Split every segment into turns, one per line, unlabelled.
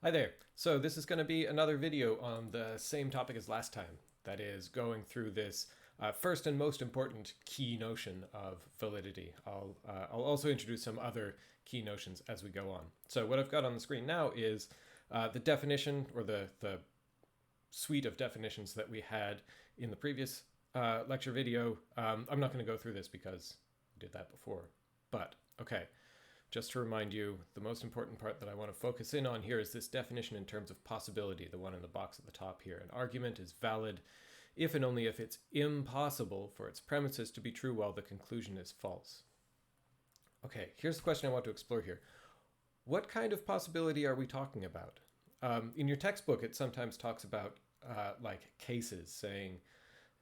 Hi there. So this is going to be another video on the same topic as last time. That is going through this first and most important key notion of validity. I'll also introduce some other key notions as we go on. So what I've got on the screen now is the definition, or the suite of definitions that we had in the previous lecture video. I'm not going to go through this because I did that before. But okay. Just to remind you, the most important part that I want to focus in on here is this definition in terms of possibility, the one in the box at the top here. An argument is valid if and only if it's impossible for its premises to be true while the conclusion is false. Okay, here's the question I want to explore here. What kind of possibility are we talking about? In your textbook, it sometimes talks about like cases, saying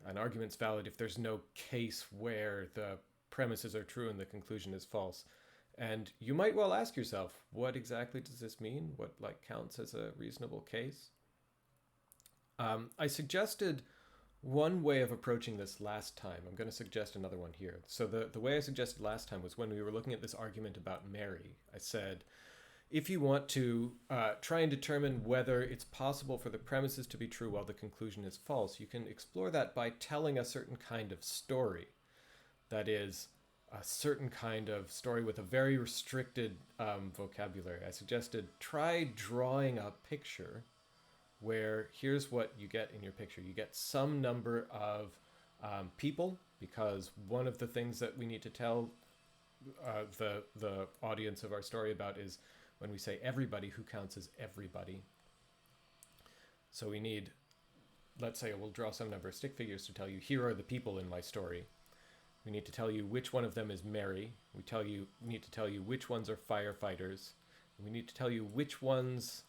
an argument's valid if there's no case where the premises are true and the conclusion is false. And you might well ask yourself, what exactly does this mean? What counts as a reasonable case? I suggested one way of approaching this last time. I'm going to suggest another one here. So the way I suggested last time was when we were looking at this argument about Mary. I said, if you want to try and determine whether it's possible for the premises to be true while the conclusion is false, you can explore that by telling a certain kind of story. That is, a certain kind of story with a very restricted vocabulary. I suggested try drawing a picture where here's what you get in your picture. You get some number of people, because one of the things that we need to tell the audience of our story about is when we say everybody, who counts as everybody. So we need, let's say we'll draw some number of stick figures to tell you, here are the people in my story. We need to tell you which one of them is Mary. We need to tell you which ones are firefighters. We need to tell you which ones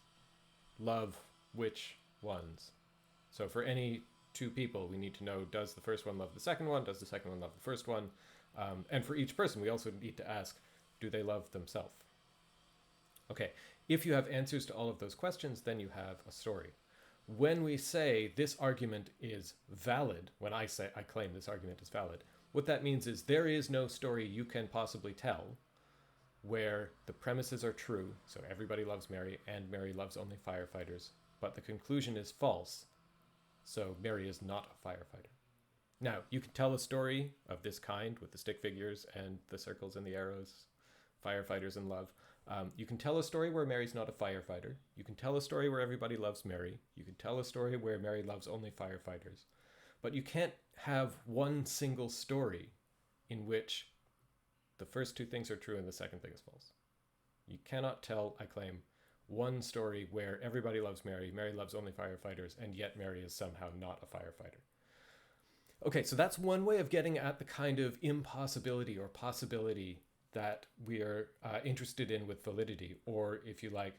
love which ones. So for any two people, we need to know, does the first one love the second one? Does the second one love the first one? And for each person, we also need to ask, do they love themselves? Okay, if you have answers to all of those questions, then you have a story. When we say this argument is valid, when I claim this argument is valid, what that means is there is no story you can possibly tell where the premises are true, so everybody loves Mary and Mary loves only firefighters, but the conclusion is false, so Mary is not a firefighter. Now, you can tell a story of this kind with the stick figures and the circles and the arrows, firefighters and love. You can tell a story where Mary's not a firefighter. You can tell a story where everybody loves Mary. You can tell a story where Mary loves only firefighters. But you can't have one single story in which the first two things are true and the second thing is false. You cannot tell, I claim, one story where everybody loves Mary, Mary loves only firefighters, and yet Mary is somehow not a firefighter. Okay, so that's one way of getting at the kind of impossibility or possibility that we are interested in with validity, or if you like,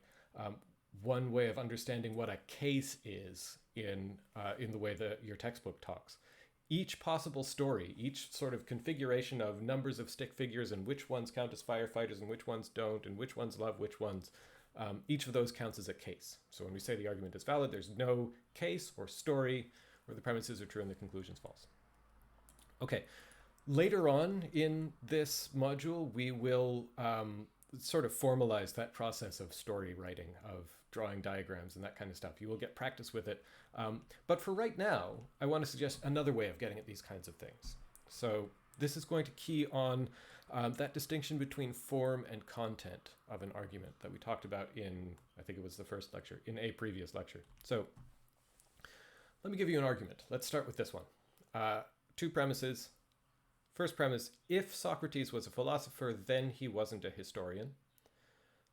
one way of understanding what a case is in the way that your textbook talks. Each possible story, each sort of configuration of numbers of stick figures and which ones count as firefighters and which ones don't and which ones love which ones, each of those counts as a case. So when we say the argument is valid, there's no case or story where the premises are true and the conclusion's false. Okay, later on in this module, we will sort of formalize that process of story writing, of drawing diagrams and that kind of stuff. You will get practice with it. But for right now, I want to suggest another way of getting at these kinds of things. So this is going to key on that distinction between form and content of an argument that we talked about in, I think it was the first lecture, in a previous lecture. So let me give you an argument. Let's start with this one. Two premises. First premise, if Socrates was a philosopher, then he wasn't a historian.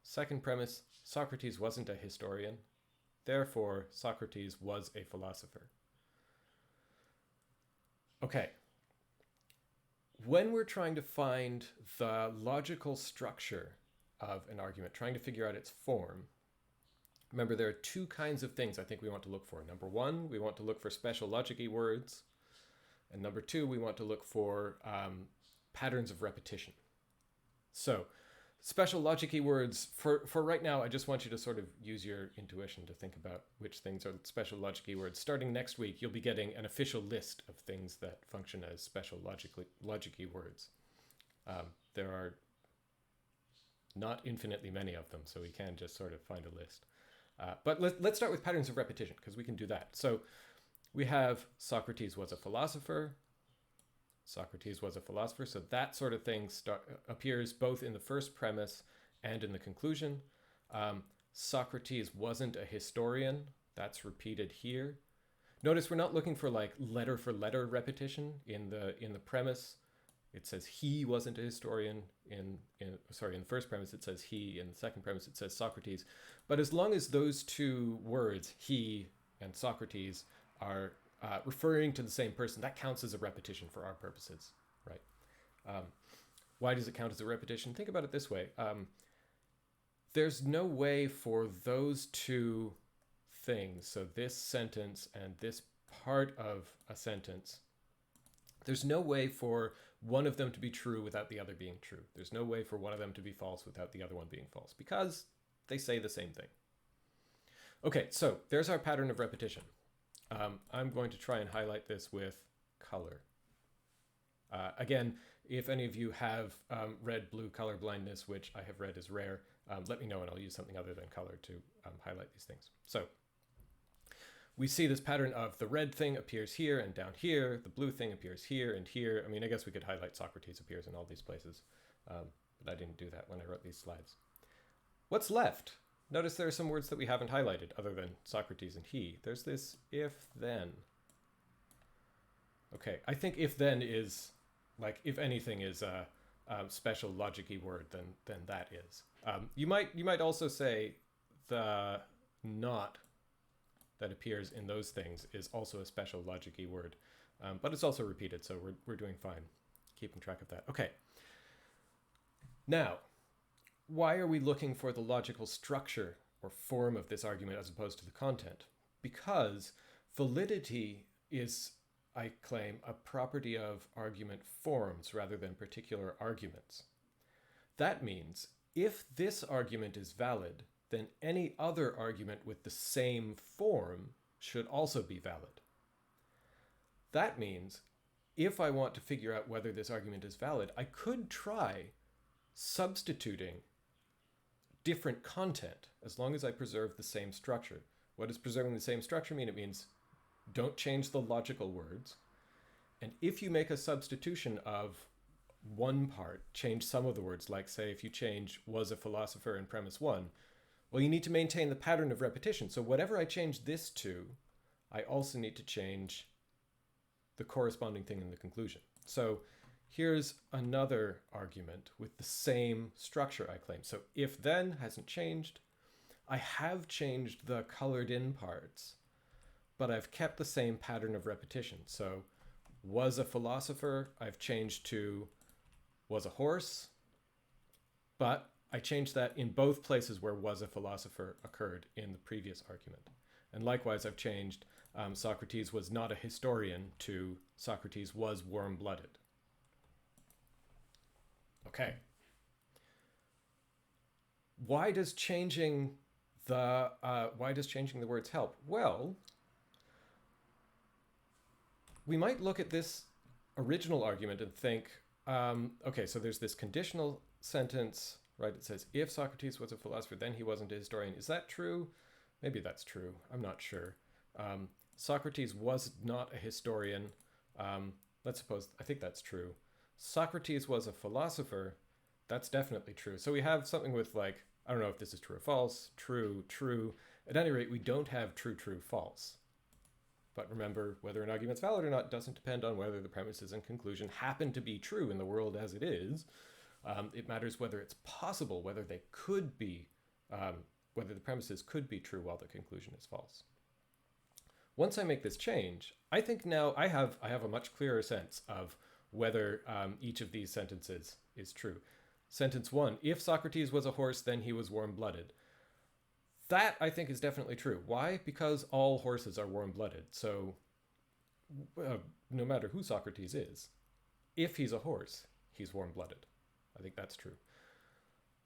Second premise, Socrates wasn't a historian. Therefore, Socrates was a philosopher. Okay. When we're trying to find the logical structure of an argument, trying to figure out its form, remember there are two kinds of things I think we want to look for. Number one, we want to look for special logic-y words. And number two, we want to look for patterns of repetition. So special logic-y words, for right now, I just want you to sort of use your intuition to think about which things are special logic-y words. Starting next week, you'll be getting an official list of things that function as special logic-y words. There are not infinitely many of them, so we can just sort of find a list. But let's start with patterns of repetition, because we can do that. So we have Socrates was a philosopher. Socrates was a philosopher. So that sort of thing appears both in the first premise and in the conclusion. Socrates wasn't a historian. That's repeated here. Notice we're not looking for like letter for letter repetition in the premise. It says he wasn't a historian. In the first premise it says he. In the second premise it says Socrates. But as long as those two words, he and Socrates, are referring to the same person, that counts as a repetition for our purposes, right? Why does it count as a repetition? Think about it this way. There's no way for those two things, so this sentence and this part of a sentence, there's no way for one of them to be true without the other being true. There's no way for one of them to be false without the other one being false, because they say the same thing. Okay, so there's our pattern of repetition. I'm going to try and highlight this with color. Again, if any of you have red-blue color blindness, which I have read is rare, let me know and I'll use something other than color to highlight these things. So we see this pattern of the red thing appears here and down here, the blue thing appears here and here. I mean, I guess we could highlight Socrates appears in all these places, but I didn't do that when I wrote these slides. What's left? Notice there are some words that we haven't highlighted other than Socrates and he. There's this if then. Okay, I think if then is, like, if anything is a special logic-y word, then that is. You might also say the not that appears in those things is also a special logic-y word, but it's also repeated, so we're doing fine keeping track of that. Okay. Now, why are we looking for the logical structure or form of this argument as opposed to the content? Because validity is, I claim, a property of argument forms rather than particular arguments. That means if this argument is valid, then any other argument with the same form should also be valid. That means if I want to figure out whether this argument is valid, I could try substituting different content as long as I preserve the same structure. What does preserving the same structure mean? It means don't change the logical words. And if you make a substitution of one part, change some of the words, like say if you change was a philosopher in premise 1, well, you need to maintain the pattern of repetition. So whatever I change this to, I also need to change the corresponding thing in the conclusion. So here's another argument with the same structure, I claim. So if then hasn't changed. I have changed the colored in parts, but I've kept the same pattern of repetition. So was a philosopher, I've changed to was a horse, but I changed that in both places where was a philosopher occurred in the previous argument. And likewise, I've changed Socrates was not a historian to Socrates was warm-blooded. Okay. Why does changing the words help? Well, we might look at this original argument and think, okay, so there's this conditional sentence, right? It says, if Socrates was a philosopher, then he wasn't a historian. Is that true? Maybe that's true. I'm not sure. Socrates was not a historian. Let's suppose, I think that's true. Socrates was a philosopher. That's definitely true. So we have something with like, I don't know if this is true or false, true, true. At any rate, we don't have true, true, false. But remember, whether an argument's valid or not doesn't depend on whether the premises and conclusion happen to be true in the world as it is. It matters whether it's possible, whether they could be, whether the premises could be true while the conclusion is false. Once I make this change, I think now I have a much clearer sense of whether each of these sentences is true. Sentence 1, if Socrates was a horse, then he was warm-blooded. That, I think, is definitely true. Why? Because all horses are warm-blooded. So no matter who Socrates is, if he's a horse, he's warm-blooded. I think that's true.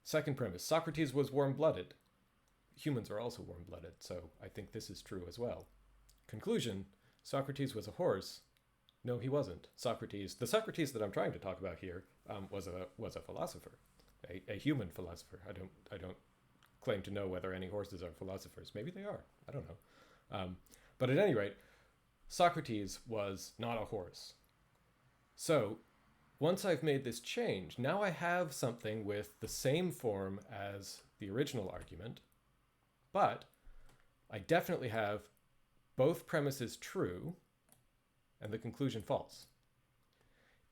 Second premise, Socrates was warm-blooded. Humans are also warm-blooded, so I think this is true as well. Conclusion, Socrates was a horse. No, he wasn't. Socrates, the Socrates that I'm trying to talk about here, was a philosopher, a human philosopher. I don't claim to know whether any horses are philosophers. Maybe they are. I don't know. But at any rate, Socrates was not a horse. So once I've made this change, now I have something with the same form as the original argument, but I definitely have both premises true and the conclusion false.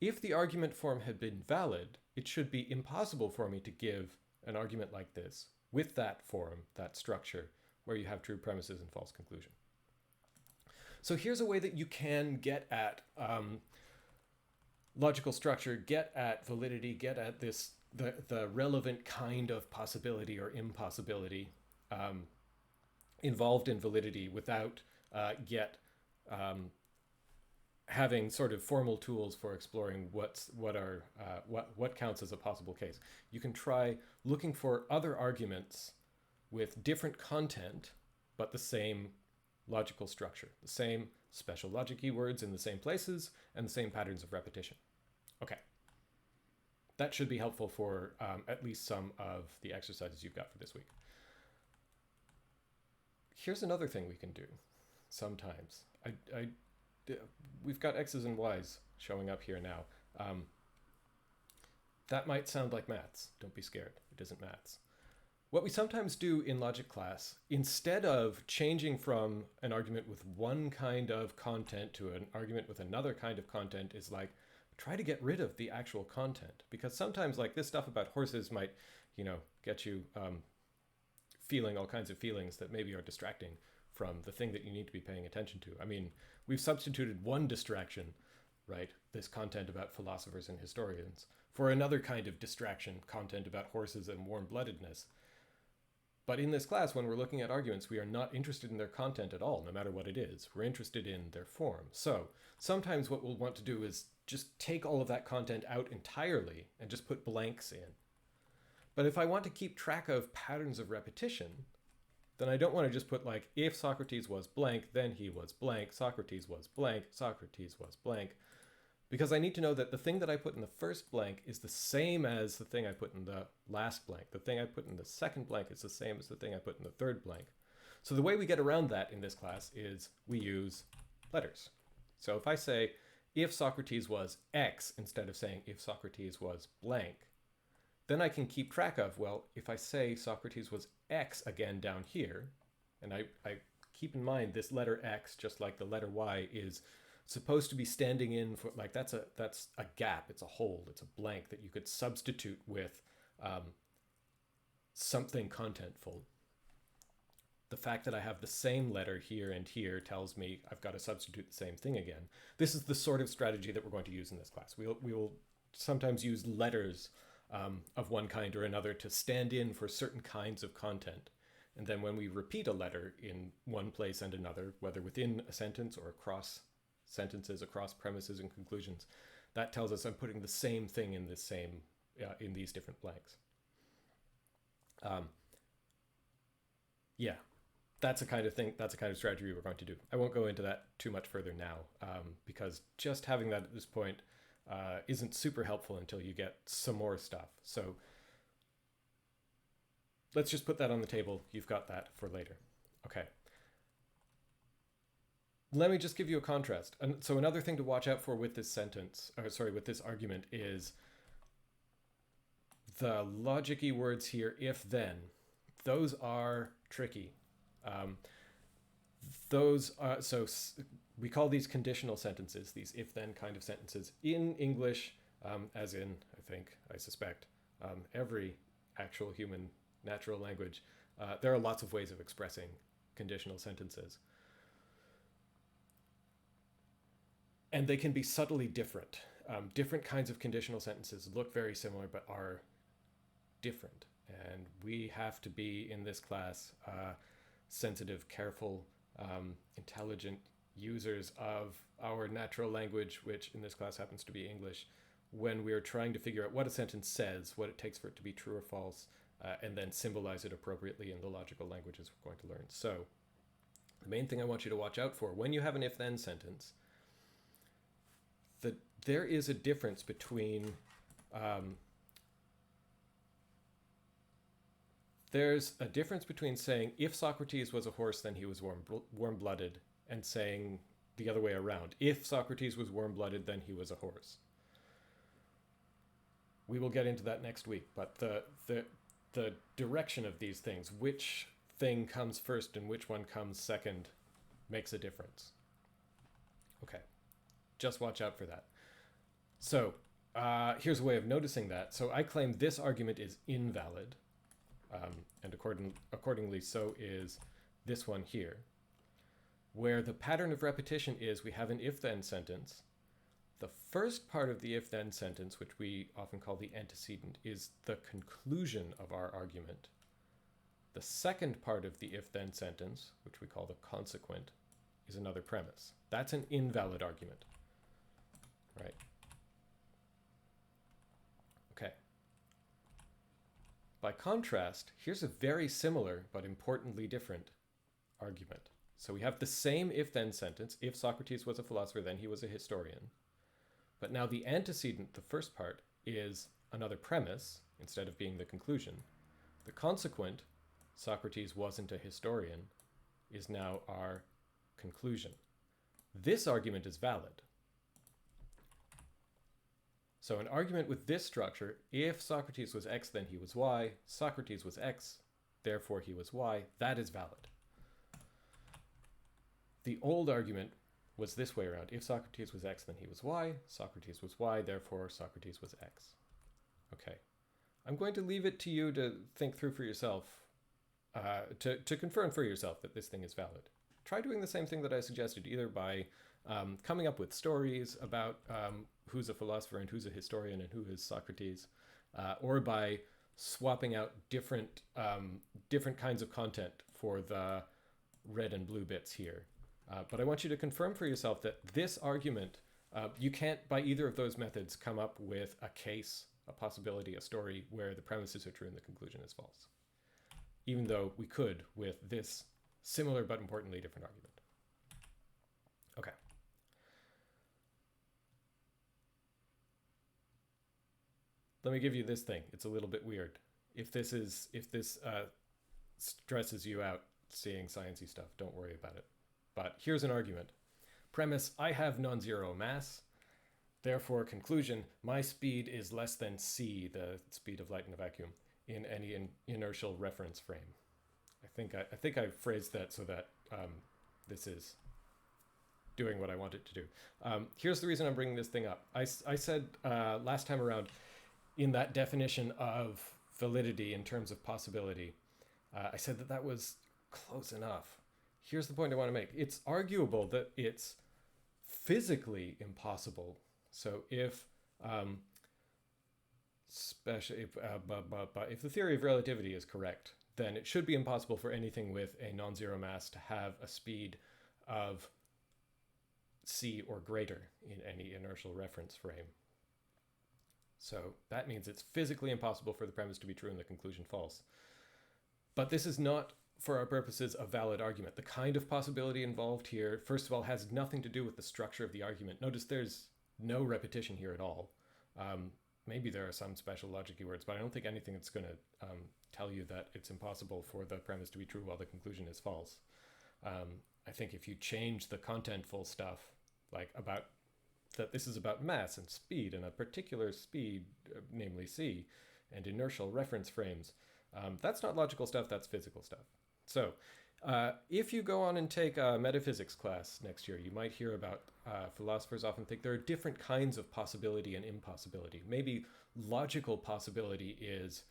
If the argument form had been valid, it should be impossible for me to give an argument like this with that form, that structure, where you have true premises and false conclusion. So here's a way that you can get at logical structure, get at validity, get at this the relevant kind of possibility or impossibility involved in validity without yet having sort of formal tools for exploring what counts as a possible case. You can try looking for other arguments with different content, but the same logical structure, the same special logic keywords in the same places, and the same patterns of repetition. Okay. That should be helpful for at least some of the exercises you've got for this week. Here's another thing we can do sometimes. We've got X's and Y's showing up here now. That might sound like maths. Don't be scared. It isn't maths. What we sometimes do in logic class, instead of changing from an argument with one kind of content to an argument with another kind of content, is like, try to get rid of the actual content. Because sometimes like this stuff about horses might, get you feeling all kinds of feelings that maybe are distracting from the thing that you need to be paying attention to. I mean, we've substituted one distraction, right? This content about philosophers and historians, for another kind of distraction, content about horses and warm-bloodedness. But in this class, when we're looking at arguments, we are not interested in their content at all, no matter what it is. We're interested in their form. So sometimes what we'll want to do is just take all of that content out entirely and just put blanks in. But if I want to keep track of patterns of repetition, then I don't want to just put like, if Socrates was blank, then he was blank, Socrates was blank, Socrates was blank. Because I need to know that the thing that I put in the first blank is the same as the thing I put in the last blank. The thing I put in the second blank is the same as the thing I put in the third blank. So the way we get around that in this class is we use letters. So if I say, if Socrates was X, instead of saying if Socrates was blank, then I can keep track of, well, if I say Socrates was X again down here, and I keep in mind this letter X, just like the letter Y, is supposed to be standing in for, like, that's a gap, it's a hole, it's a blank that you could substitute with something contentful. The fact that I have the same letter here and here tells me I've got to substitute the same thing again. This is the sort of strategy that we're going to use in this class. We will sometimes use letters of one kind or another to stand in for certain kinds of content. And then when we repeat a letter in one place and another, whether within a sentence or across sentences, across premises and conclusions, that tells us I'm putting the same thing in this same in these different blanks. Yeah, that's a kind of thing. That's a kind of strategy we're going to do. I won't go into that too much further now because just having that at this point isn't super helpful until you get some more stuff. So let's just put that on the table. You've got that for later. Okay. Let me just give you a contrast. And so another thing to watch out for with this sentence, with this argument, is the logic-y words here, if then. Those are tricky. We call these conditional sentences, these if-then kind of sentences in English, as in, I suspect, every actual human natural language. There are lots of ways of expressing conditional sentences. And they can be subtly different. Different kinds of conditional sentences look very similar, but are different. And we have to be, in this class, sensitive, careful, intelligent users of our natural language, which in this class happens to be English, when we're trying to figure out what a sentence says, what it takes for it to be true or false, and then symbolize it appropriately in the logical languages we're going to learn. So the main thing I want you to watch out for when you have an if-then sentence, that there is a difference between There's a difference between saying, if Socrates was a horse, then he was warm-blooded, and saying the other way around. If Socrates was warm-blooded, then he was a horse. We will get into that next week, but the direction of these things, which thing comes first and which one comes second, makes a difference. Okay, just watch out for that. So here's a way of noticing that. So I claim this argument is invalid, and accordingly so is this one here, where the pattern of repetition is we have an if-then sentence. The first part of the if-then sentence, which we often call the antecedent, is the conclusion of our argument. The second part of the if-then sentence, which we call the consequent, is another premise. That's an invalid argument, right? Okay. By contrast, here's a very similar but importantly different argument. So we have the same if-then sentence. If Socrates was a philosopher, then he was a historian. But now the antecedent, the first part, is another premise instead of being the conclusion. The consequent, Socrates wasn't a historian, is now our conclusion. This argument is valid. So an argument with this structure, if Socrates was X, then he was Y, Socrates was X, therefore he was Y, that is valid. The old argument was this way around. If Socrates was X, then he was Y, Socrates was Y, therefore Socrates was X. Okay. I'm going to leave it to you to think through for yourself, to confirm for yourself that this thing is valid. Try doing the same thing that I suggested, either by coming up with stories about who's a philosopher and who's a historian and who is Socrates, or by swapping out different kinds of content for the red and blue bits here. But I want you to confirm for yourself that this argument, you can't, by either of those methods, come up with a case, a possibility, a story where the premises are true and the conclusion is false. Even though we could with this similar but importantly different argument. Okay. Let me give you this thing. It's a little bit weird. If this stresses you out seeing sciencey stuff, don't worry about it. But here's an argument. Premise, I have non-zero mass. Therefore, conclusion, my speed is less than c, the speed of light in a vacuum, in any inertial reference frame. I think I phrased that so that this is doing what I want it to do. Here's the reason I'm bringing this thing up. I said last time around, in that definition of validity in terms of possibility, I said that was close enough. Here's the point I want to make. It's arguable that it's physically impossible. So if if the theory of relativity is correct, then it should be impossible for anything with a non-zero mass to have a speed of c or greater in any inertial reference frame. So that means it's physically impossible for the premise to be true and the conclusion false. But this is not, for our purposes, a valid argument. The kind of possibility involved here, first of all, has nothing to do with the structure of the argument. Notice there's no repetition here at all. Maybe there are some special logic keywords, but I don't think anything that's going to tell you that it's impossible for the premise to be true while the conclusion is false. I think if you change the contentful stuff, like about that this is about mass and speed and a particular speed, namely c, and inertial reference frames, that's not logical stuff, that's physical stuff. So if you go on and take a metaphysics class next year, you might hear about philosophers often think there are different kinds of possibility and impossibility. Maybe logical possibility is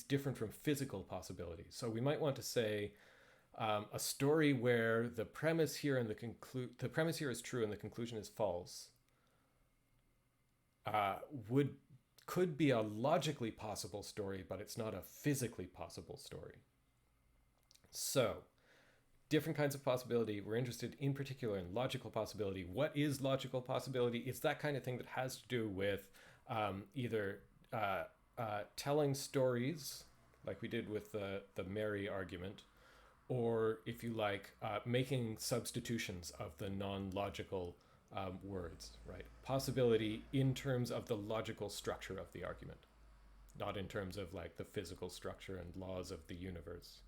different from physical possibility. So we might want to say a story where the premise here and the premise here is true and the conclusion is false could be a logically possible story, but it's not a physically possible story. So, different kinds of possibility. We're interested in particular in logical possibility. What is logical possibility? It's that kind of thing that has to do with either telling stories, like we did with the Mary argument, or, if you like, making substitutions of the non-logical words, right? Possibility in terms of the logical structure of the argument. not in terms of like the physical structure and laws of the universe.